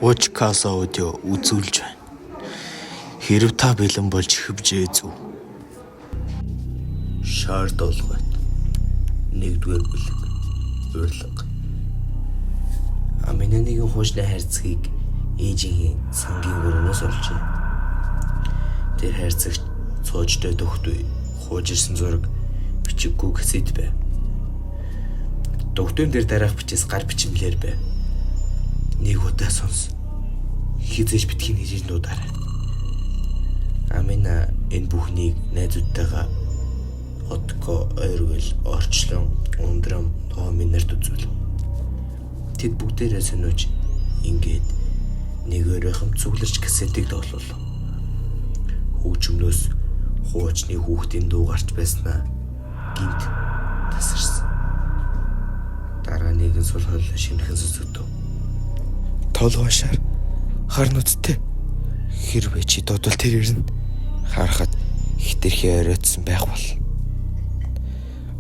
Podcast audio үзүүлж байна. Хэрв та бэлэн болж хөвжээ зү. Шаар долгойт. Нэгдүгээр бүлэг. Урилга. Аминаныгийн хуучны хайрцгийг ээжийн сангийн өрөөс олжээ. Тэр хайрцагт цоожтой дөхдөй хуужирсан зураг бичиггүй касет байв. Дөхдөйн дээр дараах бичээс гар бичмлэр байв. Нэг удаа сонс. Хизээж битгий нэрийг дуудаарай. Амина энэ бүхнийг найзуудтайгаа отко ойргол орчлон ундрам номинарт үзүүл. Тэд бүгдээрээ сонирч ингээд нэг өөрөөхөн цугларч касетыг доолуулав. Хөгжмнөөс хуучны хүүхдийн дуу гарч байснаа гинт тасарсан. Дараа нэгэн сулхал шинхэн сүзэгдэв. Толгойшаар хар нүдтэй хэрвээ чи додол тэр ирнэ харахад хитрхи оройтсан байх бол.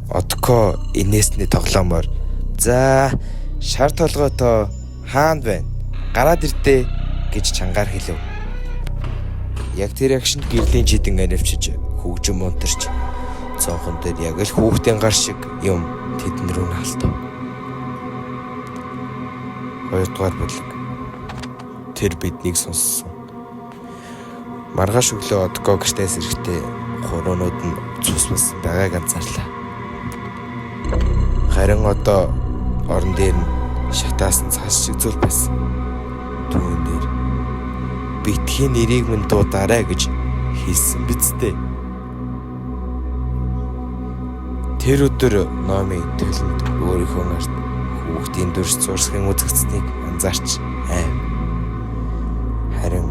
Отко инээсний тоглоомоор за шар толгойтой хаанд байна гараад ирдээ гэж чангаар хэлв. Яг тэр агшинд гэрлийн жидэн анивчиж хөгжим монтарч цонхон дээр яг л хүүхдийн гар шиг юм тэдэн рүү наалтав. Хоёрдугаар бүлэг. Тэр биднийг сонссон. Маргааш өглөө Отко гэртээс ирэхдээ хуруунууд нь цус болсон байгааг анзаарлаа. Харин одоо орон дээр нь шатаасан цаас шиг зүйл байсан. Түүн дээр битгий нэрийг минь дуудаарай гэж хэлсэн биз дээ. Тэр өдөр номи төлөнд өөрийнхөө нарт хүүхдийн дүрс зурсхийн үзэгцнийг анзаарч айв. Харин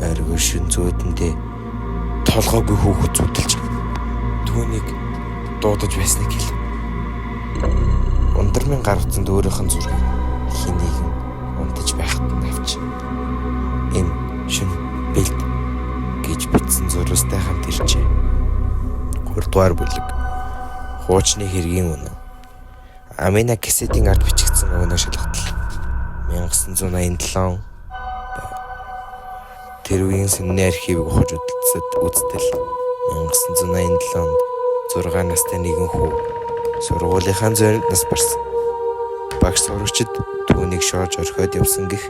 оргил шин зөөдөндөө толгойгүй хүүхэд зүтэлж түүнийг дуудаж байсныг хэл. Ундрмын гаргацанд өөрийнх нь зургийг хинийгэн унтаж байхад нь авч энэ шин бэлд гэж бичсэн зурвастай хамт иржээ. 3 дугаар бүлэг. Хуучны хэргийн үнэ. Амина касетийн ард бичигдсэн өгнө шалгатал 1987 тэр үеийн сэнний архивыг ухаж үзтэл 1987 онд 6 настай нэгэн хүү сургуулийнхаа зоринд нас барсан. Багш сурагчид түүнийг шоож орхиод явсан гэх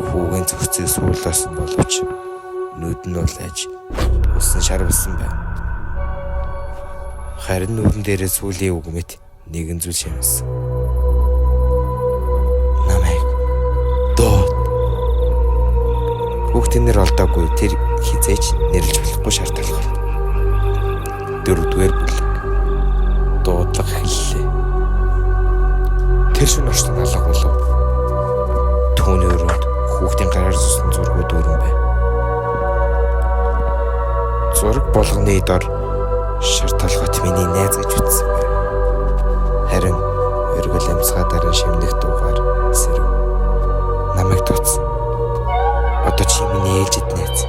хүүгийн цогцыг суулгасан боловч нүд нь улайж усан шарвалсан байв. Харин нүдэн дээрээ сүүлийн үг мэт нэгэн зүйл шимсэн. Намайг доо. Хүүхдийн нэр олдоогүй тэр хизээч нэрлж болохгүй шаардлагатай. 4-р бүлэг. Дуудлага эхэллээ. Тэр шөнө орчтон алга болов. Түүний өрөөнд хүүхдийн гараар зүсэн зургууд өрн байв. Зураг болгоны дор шар толгойт миний найз гэж үтсэн байв. Харин өргөл амьсгаа дараа шимнэх дуугаар сэрв. Намайг дууцсан. Одоо чи миний ээлжид найз.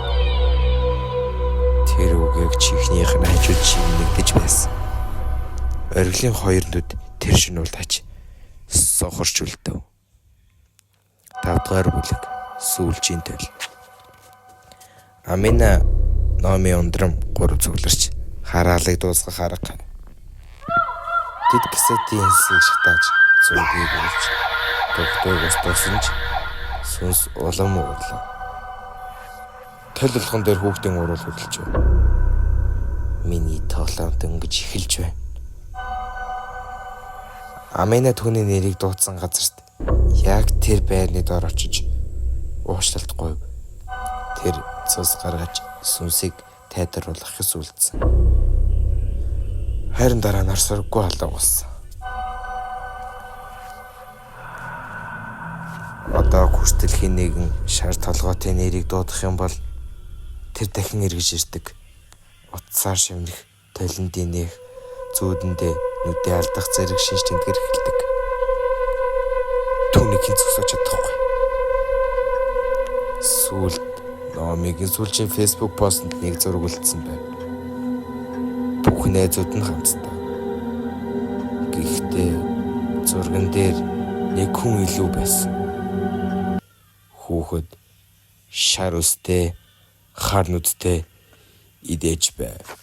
Тэр үгийг чихнийх нь хажууд шимнэгдэж байсан. Оргилын хоёр нүд тэр шинүүл тач сохорч үлдэв. 5 дугаар бүлэг. Сүүлчийн төл. Амина номи ундрам 3 цугларч хараалыг дуусгах арга. Тэд касетийн хэсгийг шатааж зургийг өгч докторыг устгасан ч сүнс улам уурлаа. Төл болгон дээр хүүхдийн урал хөдөлж байна. Миний тоглоомд ингэж эхэлж байна. Амина түүний нэрийг дуудсан газарт яг тэр байрны доор очиж уушлалтгүй. Тэр цус гаргаж сүнсийг тайдаруулах хэс үлдсэн. Харин дараа нар сурггүй алга болсон. Одоо хүртэл хин нэгэн шар толгойтой нэрийг дуудах юм бол тэр дахин эргэж ирдэг. Утсаар шивнэх толиндын нэх зүүдэндээ нүдээ алдах зэрэг шинж тэмдгэр эхэлдэг. Түүнийг хэн зогсоож чадахгүй. Сүүлд номигийн сүүлчийн Facebook постнд нэг зураг үлдсэн байв. Бүх найзууд нь хамтдаа. Гэхдээ зурган дээр нэг хүн илүү байсан. хүүхэд шар үстэй, хар нүдтэй идэж байв.